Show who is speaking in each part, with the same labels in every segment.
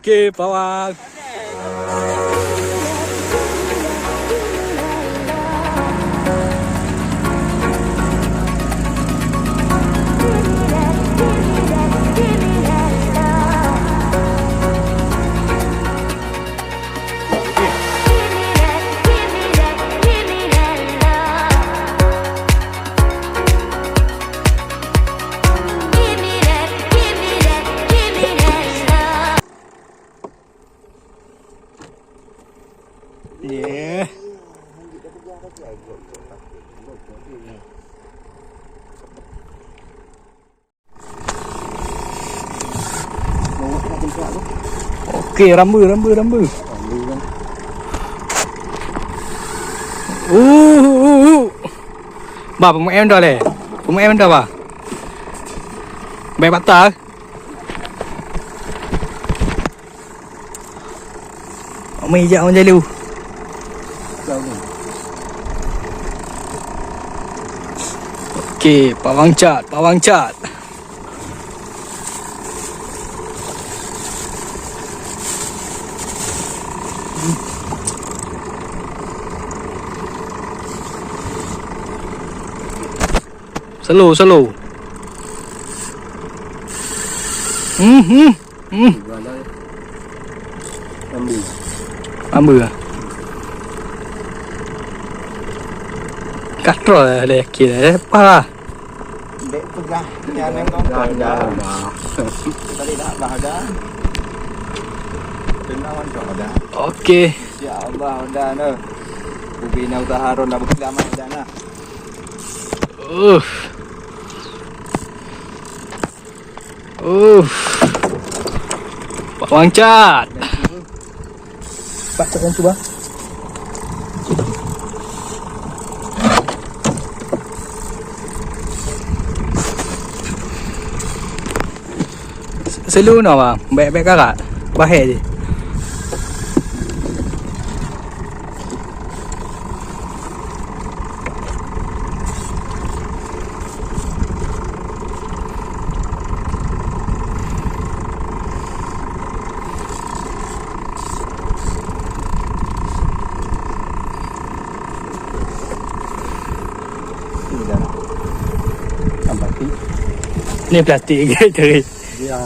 Speaker 1: Okey, pawang. Yeah. Okey, ramba. Ba, pemain dah leh. Pemain dah ba. Baik patah. Mai je orang jalu. Okey, pawang cat. Slow. Ambil. Katrol le kira apa?
Speaker 2: Dek pegah, jangan nongkrong dah. Tadi dah dah. Kenawan kau dah.
Speaker 1: Okey.
Speaker 2: Ya Allah dah no. Ubina utaharon dah berkilaman dah nah.
Speaker 1: Pawang cat.
Speaker 2: Pak cakap tu bah.
Speaker 1: Selu no bang, baik-baik kakak. Bahaya je. Ni plastik ke tadi?
Speaker 2: Ya,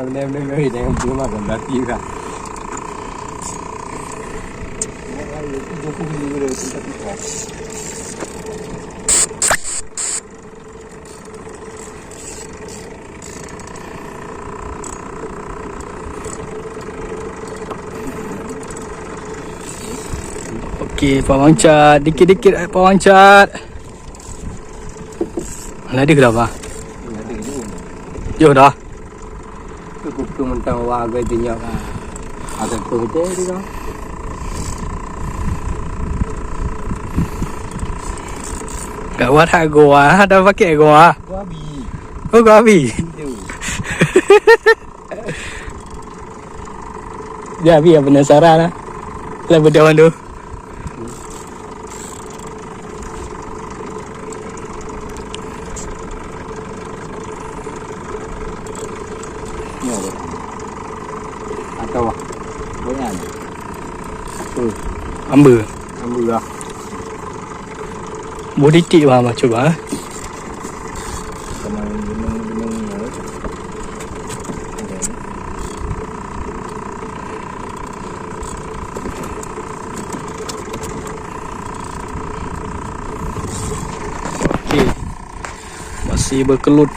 Speaker 2: nem ngeri dengan belum makan berarti juga.
Speaker 1: Okey, pawang cat. Dikit-dikit pawang cat. Ladi ke dah? Yo dah.
Speaker 2: Tu mentang warga dia kan. Akan pergi dia dah.
Speaker 1: Kawan hak gua, ada pakai gua.
Speaker 2: Wabi.
Speaker 1: Oh, gua habis. Dia habis penasaran lah. Lah berdawan tu.
Speaker 2: Atau banyak.
Speaker 1: Ambil.
Speaker 2: Alhamdulillah.
Speaker 1: Boleh tik mama cuba.
Speaker 2: Sama gunung-gunung.
Speaker 1: Okey. Masih berkelut.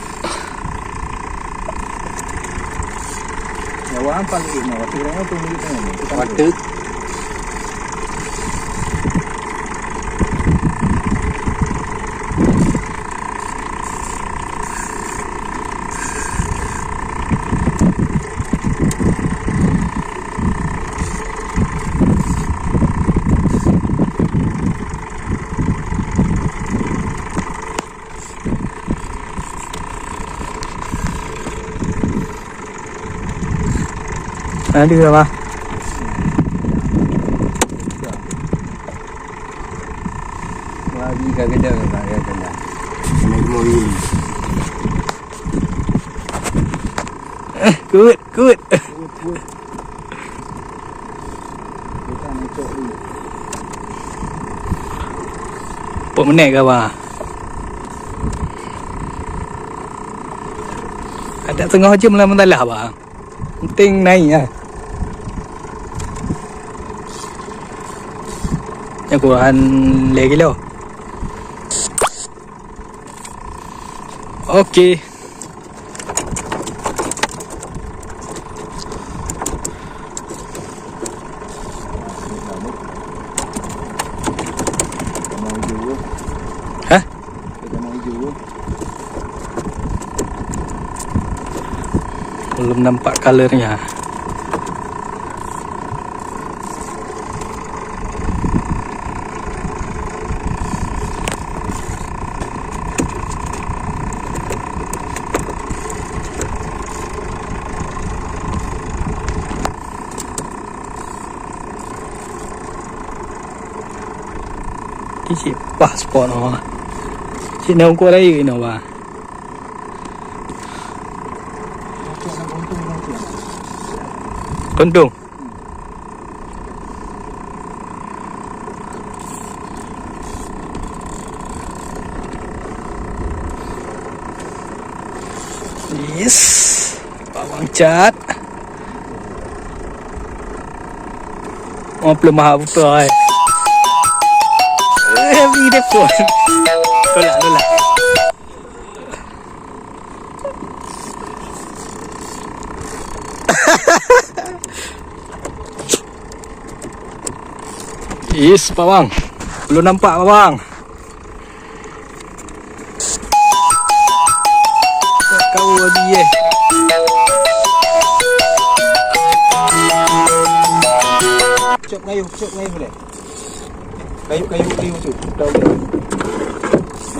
Speaker 2: Ya wang pagi ni, waktu orang tu milik ni. Waktu
Speaker 1: Ada apa?
Speaker 2: Wabi kagak ada kagak. Naik mobil.
Speaker 1: Good, good.
Speaker 2: Good. Kita nak cok dulu.
Speaker 1: 4 minit ke abang? Ada tengah jam lah mentalah abang. Penting naik lah. Yang kurang lagi kilo. Okey. Hah?
Speaker 2: Kita mau hijau.
Speaker 1: Belum nampak colornya. Cik pasport no. Cik nak ukur air no ba. Kontung. Yes. Bawang cat. Oh, belum mahal betul. Heavy dia pun. Tolak. Yes, bawang. Belum nampak bawang. Kau dia.
Speaker 2: Cok kayu boleh. Kayu tu. Tahu dia.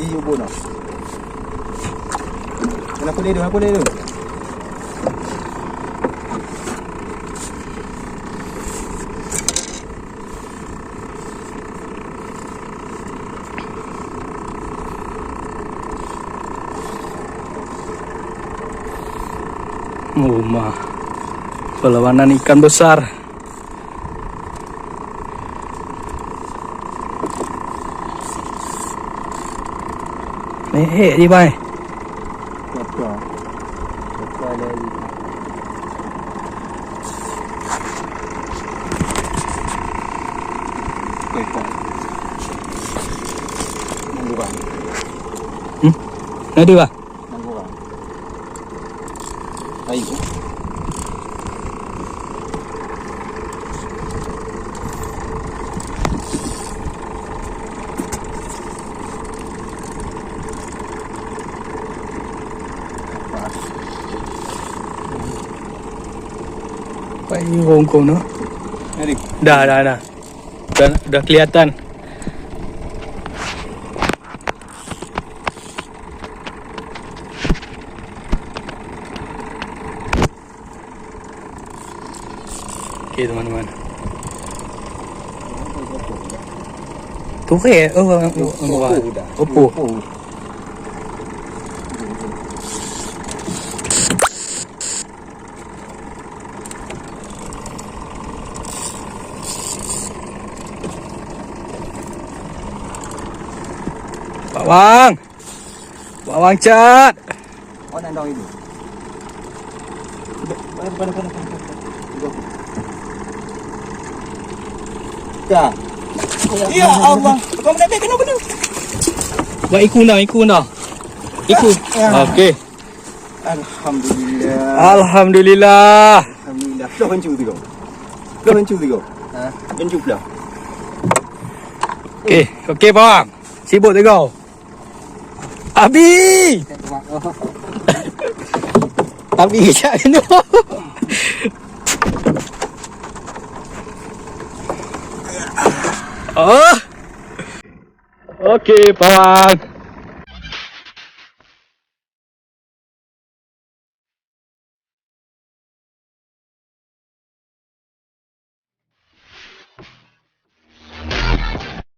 Speaker 2: Di ubun ah. Kenapa dia tu?
Speaker 1: Rumah perlawanan ikan besar. Di bawah.
Speaker 2: Betul lagi. Betul. Nangguran.
Speaker 1: Ada ba?
Speaker 2: Nangguran. Ayo.
Speaker 1: Ini rongkong no.
Speaker 2: Mari.
Speaker 1: Dah. Dah kelihatan. Okey teman-teman. Tu ke? Oppo. Bawang cat.
Speaker 2: Oh, nak dong ini. Pada. Ya. Ya Allah. Kau nak kenapa?
Speaker 1: Buat ikut dah. Ikut. Okey.
Speaker 2: Alhamdulillah.
Speaker 1: Alhamdulillah.
Speaker 2: Dah hancur tu kau. Hancur pula.
Speaker 1: Okey bawang. Sibuk tu kau. Abi. Abi kejap kena. Oh. Okey bawang.